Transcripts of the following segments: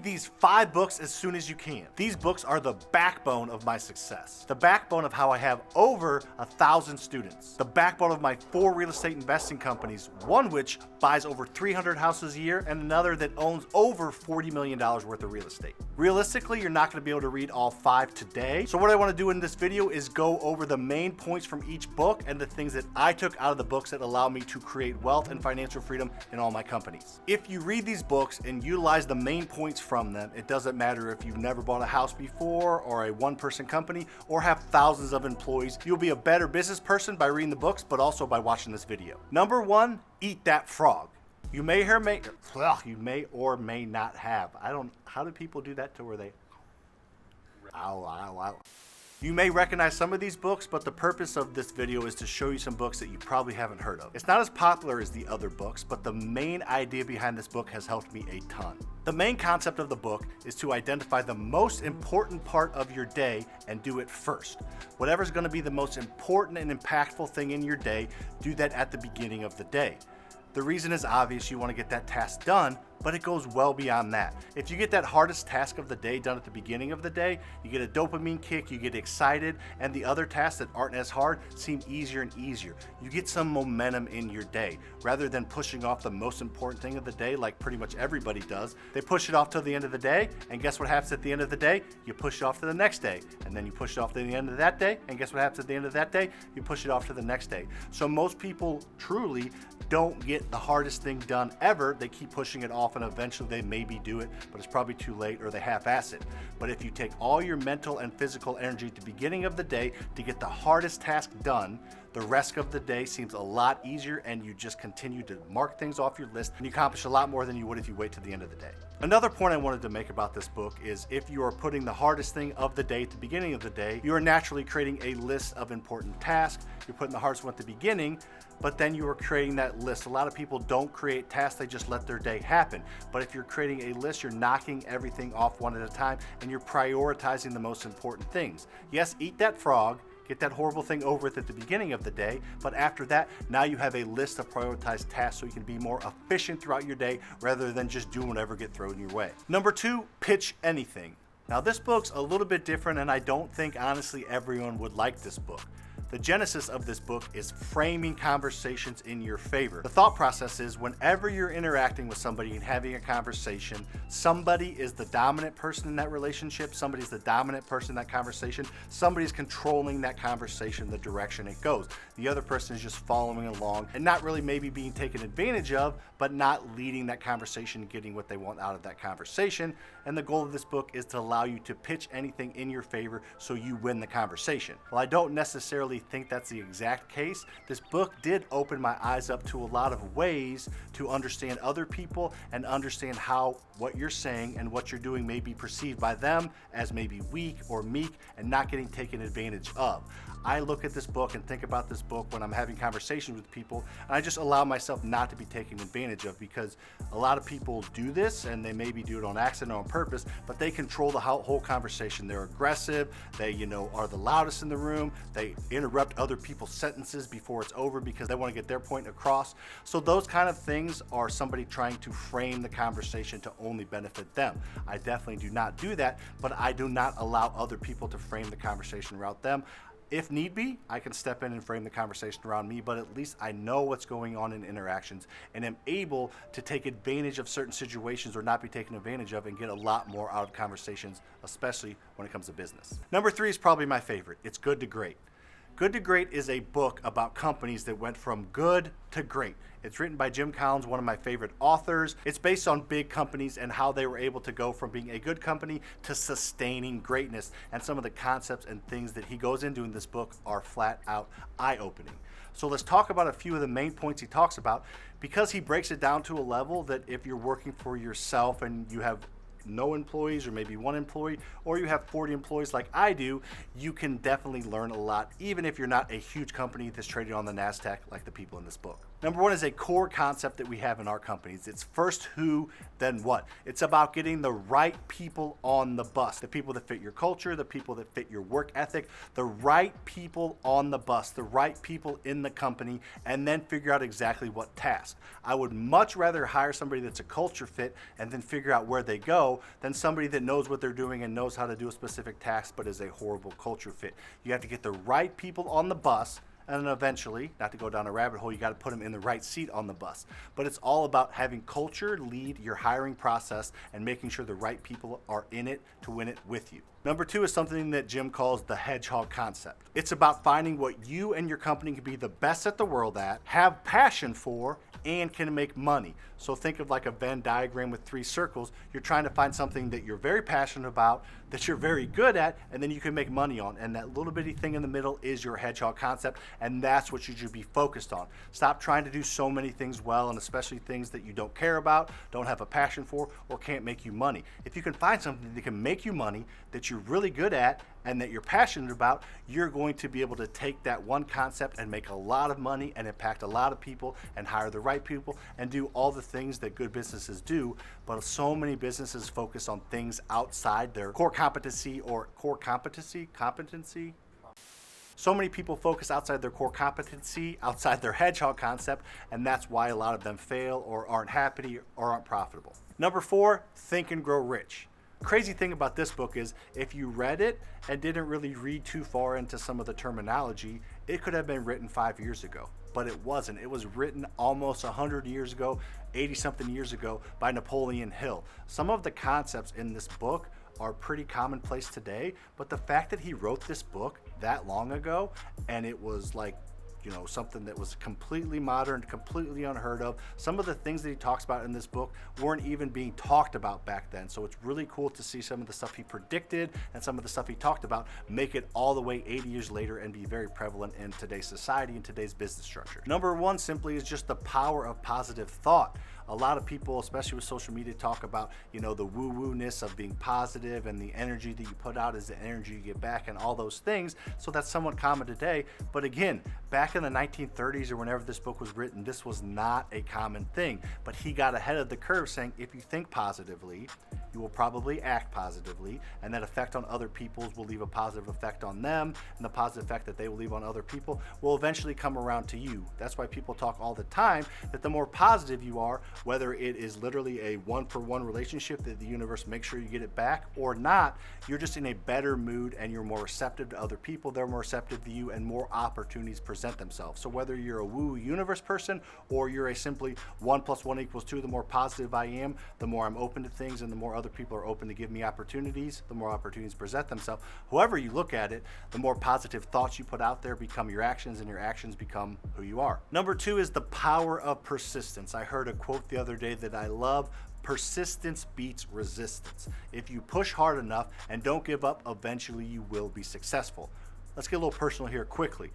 these 5 books as soon as you can. These books are the backbone of my success. The backbone of how I have over 1,000 students. The backbone of my 4 real estate investing companies, one which buys over 300 houses a year and another that owns over $40 million worth of real estate. Realistically, you're not going to be able to read all 5 today. So what I want to do in this video is go over the main points from each book and the things that I took out of the books that allow me to create wealth and financial freedom in all my companies. If you read these books and utilize the main points from them, it doesn't matter if you've never bought a house before or a one-person company or have thousands of employees. You'll be a better business person by reading the books, but also by watching this video. Number 1, eat that frog. You may or may not have. How do people do that to where they, ow, ow, ow. You may recognize some of these books, but the purpose of this video is to show you some books that you probably haven't heard of. It's not as popular as the other books, but the main idea behind this book has helped me a ton. The main concept of the book is to identify the most important part of your day and do it first. Whatever's going to be the most important and impactful thing in your day, do that at the beginning of the day. The reason is obvious, you want to get that task done, but it goes well beyond that. If you get that hardest task of the day done at the beginning of the day, you get a dopamine kick, you get excited, and the other tasks that aren't as hard seem easier and easier. You get some momentum in your day. Rather than pushing off the most important thing of the day like pretty much everybody does, they push it off till the end of the day, and guess what happens at the end of the day? You push it off to the next day, and then you push it off to the end of that day, and guess what happens at the end of that day? You push it off to the next day. So most people truly don't get the hardest thing done ever. They keep pushing it off and eventually they maybe do it, but it's probably too late or they half-ass it. But if you take all your mental and physical energy at the beginning of the day to get the hardest task done, the rest of the day seems a lot easier and you just continue to mark things off your list and you accomplish a lot more than you would if you wait to the end of the day. Another point I wanted to make about this book is if you are putting the hardest thing of the day at the beginning of the day, you are naturally creating a list of important tasks. You're putting the hardest one at the beginning, but then you are creating that list. A lot of people don't create tasks, they just let their day happen. But if you're creating a list, you're knocking everything off one at a time and you're prioritizing the most important things. Yes, eat that frog, get that horrible thing over with at the beginning of the day, but after that, now you have a list of prioritized tasks so you can be more efficient throughout your day rather than just doing whatever gets thrown your way. Number 2, pitch anything. Now this book's a little bit different and I don't think honestly everyone would like this book. The genesis of this book is framing conversations in your favor. The thought process is whenever you're interacting with somebody and having a conversation, somebody is the dominant person in that relationship, somebody's the dominant person in that conversation, somebody's controlling that conversation, the direction it goes. The other person is just following along and not really maybe being taken advantage of, but not leading that conversation and getting what they want out of that conversation. And the goal of this book is to allow you to pitch anything in your favor so you win the conversation. Well, I don't necessarily think that's the exact case. This book did open my eyes up to a lot of ways to understand other people and understand how what you're saying and what you're doing may be perceived by them as maybe weak or meek and not getting taken advantage of. I look at this book and think about this book when I'm having conversations with people, and I just allow myself not to be taken advantage of because a lot of people do this and they maybe do it on accident or on purpose, but they control the whole conversation. They're aggressive, they are the loudest in the room, they interrupt other people's sentences before it's over because they want to get their point across. So those kind of things are somebody trying to frame the conversation to only benefit them. I definitely do not do that, but I do not allow other people to frame the conversation around them. If need be, I can step in and frame the conversation around me, but at least I know what's going on in interactions and am able to take advantage of certain situations or not be taken advantage of and get a lot more out of conversations, especially when it comes to business. Number 3 is probably my favorite. It's Good to Great. Good to Great is a book about companies that went from good to great. It's written by Jim Collins, one of my favorite authors. It's based on big companies and how they were able to go from being a good company to sustaining greatness. And some of the concepts and things that he goes into in this book are flat out eye-opening. So let's talk about a few of the main points he talks about because he breaks it down to a level that if you're working for yourself and you have no employees or maybe 1 employee, or you have 40 employees like I do, you can definitely learn a lot even if you're not a huge company that's traded on the NASDAQ like the people in this book. Number one is a core concept that we have in our companies. It's first who, then what. It's about getting the right people on the bus, the people that fit your culture, the people that fit your work ethic, the right people on the bus, the right people in the company, and then figure out exactly what task. I would much rather hire somebody that's a culture fit and then figure out where they go than somebody that knows what they're doing and knows how to do a specific task but is a horrible culture fit. You have to get the right people on the bus, and then eventually, not to go down a rabbit hole, you got to put them in the right seat on the bus. But it's all about having culture lead your hiring process and making sure the right people are in it to win it with you. Number two is something that Jim calls the hedgehog concept. It's about finding what you and your company can be the best at the world at, have passion for, and can make money. So think of like a Venn diagram with 3 circles. You're trying to find something that you're very passionate about, that you're very good at, and then you can make money on. And that little bitty thing in the middle is your hedgehog concept, and that's what you should be focused on. Stop trying to do so many things well, and especially things that you don't care about, don't have a passion for, or can't make you money. If you can find something that can make you money, that you're really good at, and that you're passionate about, you're going to be able to take that one concept and make a lot of money and impact a lot of people and hire the right people and do all the things that good businesses do. But so many businesses focus on things outside their core competency or competency. So many people focus outside their core competency, outside their hedgehog concept, and that's why a lot of them fail or aren't happy or aren't profitable. Number 4, think and grow rich. Crazy thing about this book is if you read it and didn't really read too far into some of the terminology, it could have been written 5 years ago, but it wasn't. It was written almost 100 years ago, 80 something years ago by Napoleon Hill. Some of the concepts in this book are pretty commonplace today, but the fact that he wrote this book that long ago and it was like, you know, something that was completely modern, completely unheard of. Some of the things that he talks about in this book weren't even being talked about back then. So it's really cool to see some of the stuff he predicted and some of the stuff he talked about make it all the way 80 years later and be very prevalent in today's society and today's business structure. Number 1 simply is just the power of positive thought. A lot of people, especially with social media, talk about, you know, the woo-woo-ness of being positive and the energy that you put out is the energy you get back and all those things. So that's somewhat common today. But again, back in the 1930s or whenever this book was written, this was not a common thing. But he got ahead of the curve saying, if you think positively, you will probably act positively, and that effect on other people will leave a positive effect on them, and the positive effect that they will leave on other people will eventually come around to you. That's why people talk all the time that the more positive you are, whether it is literally a one-for-one relationship that the universe makes sure you get it back or not, you're just in a better mood and you're more receptive to other people, they're more receptive to you, and more opportunities present themselves. So whether you're a woo universe person or you're a simply 1 + 1 = 2, the more positive I am, the more I'm open to things and the more other people are open to give me opportunities, the more opportunities present themselves. However you look at it, the more positive thoughts you put out there become your actions, and your actions become who you are. Number 2 is the power of persistence. I heard a quote the other day that I love: persistence beats resistance. If you push hard enough and don't give up, eventually you will be successful. Let's get a little personal here quickly.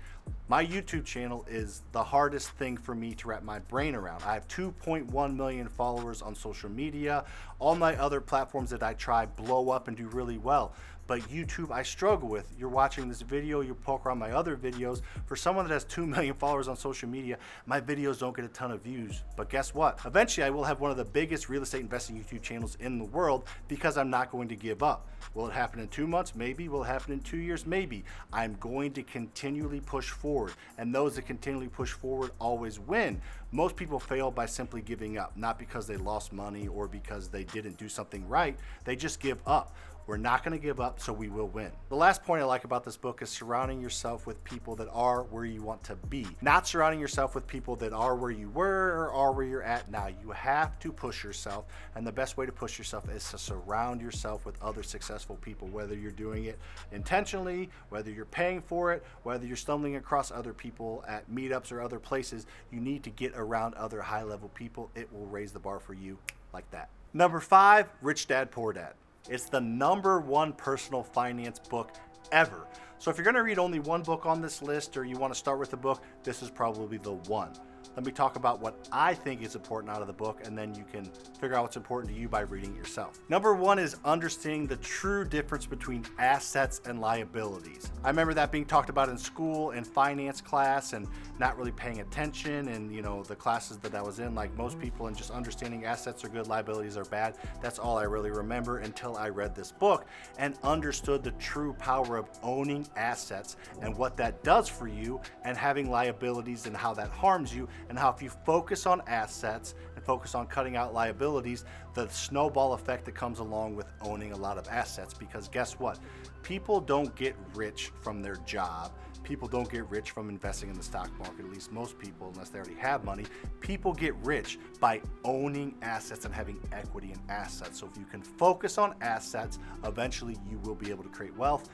My YouTube channel is the hardest thing for me to wrap my brain around. I have 2.1 million followers on social media. All my other platforms that I try blow up and do really well. But YouTube, I struggle with. You're watching this video, you poke around my other videos. For someone that has 2 million followers on social media, my videos don't get a ton of views. But guess what? Eventually, I will have one of the biggest real estate investing YouTube channels in the world because I'm not going to give up. Will it happen in 2 months? Maybe. Will it happen in 2 years? Maybe. I'm going to continually push forward. And those that continually push forward always win. Most people fail by simply giving up, not because they lost money or because they didn't do something right. They just give up. We're not going to give up, so we will win. The last point I like about this book is surrounding yourself with people that are where you want to be. Not surrounding yourself with people that are where you were or are where you're at now. You have to push yourself, and the best way to push yourself is to surround yourself with other successful people, whether you're doing it intentionally, whether you're paying for it, whether you're stumbling across other people at meetups or other places. You need to get around other high-level people. It will raise the bar for you like that. Number 5, Rich Dad, Poor Dad. It's the #1 personal finance book ever. So if you're going to read only one book on this list, or you want to start with a book, this is probably the one. Let me talk about what I think is important out of the book, and then you can figure out what's important to you by reading it yourself. Number one is understanding the true difference between assets and liabilities. I remember that being talked about in school and finance class and not really paying attention, and the classes that I was in, like most people, and just understanding assets are good, liabilities are bad. That's all I really remember until I read this book and understood the true power of owning assets and what that does for you, and having liabilities and how that harms you, and how if you focus on assets and focus on cutting out liabilities, the snowball effect that comes along with owning a lot of assets. Because guess what? People don't get rich from their job. People don't get rich from investing in the stock market, at least most people, unless they already have money. People get rich by owning assets and having equity in assets. So if you can focus on assets, eventually you will be able to create wealth.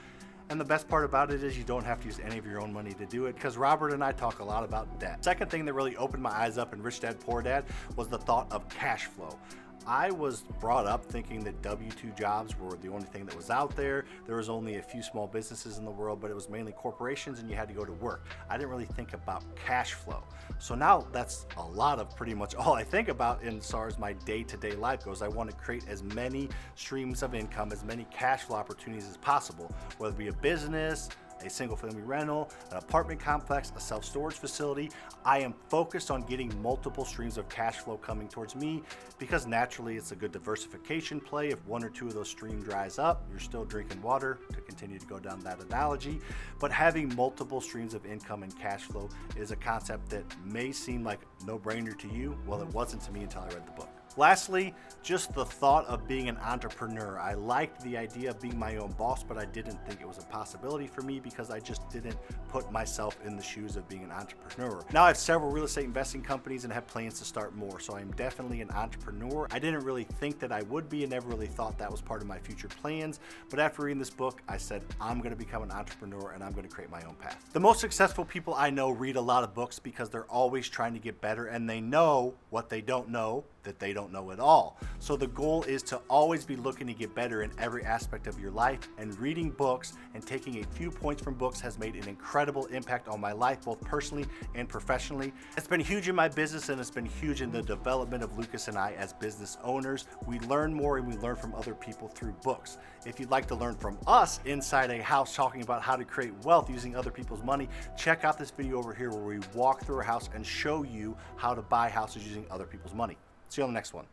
And the best part about it is you don't have to use any of your own money to do it, because Robert and I talk a lot about debt. Second thing that really opened my eyes up in Rich Dad Poor Dad was the thought of cash flow. I was brought up thinking that W-2 jobs were the only thing that was out there. There was only a few small businesses in the world, but it was mainly corporations and you had to go to work. I didn't really think about cash flow. So now that's a lot of pretty much all I think about as far as my day-to-day life goes. I want to create as many streams of income, as many cash flow opportunities as possible, whether it be a business, a single family rental, an apartment complex, a self-storage facility. I am focused on getting multiple streams of cash flow coming towards me, because naturally it's a good diversification play. If one or two of those streams dries up, you're still drinking water, to continue to go down that analogy. But having multiple streams of income and cash flow is a concept that may seem like a no-brainer to you. Well, it wasn't to me until I read the book. Lastly, just the thought of being an entrepreneur. I liked the idea of being my own boss, but I didn't think it was a possibility for me because I just didn't put myself in the shoes of being an entrepreneur. Now I have several real estate investing companies and have plans to start more, so I'm definitely an entrepreneur. I didn't really think that I would be, and never really thought that was part of my future plans, but after reading this book, I said, I'm going to become an entrepreneur and I'm going to create my own path. The most successful people I know read a lot of books because they're always trying to get better, and they know what they don't know that they don't know at all. So the goal is to always be looking to get better in every aspect of your life, and reading books and taking a few points from books has made an incredible impact on my life, both personally and professionally. It's been huge in my business, and it's been huge in the development of Lucas and I as business owners. We learn more and we learn from other people through books. If you'd like to learn from us inside a house talking about how to create wealth using other people's money, check out this video over here where we walk through a house and show you how to buy houses using other people's money. See you on the next one.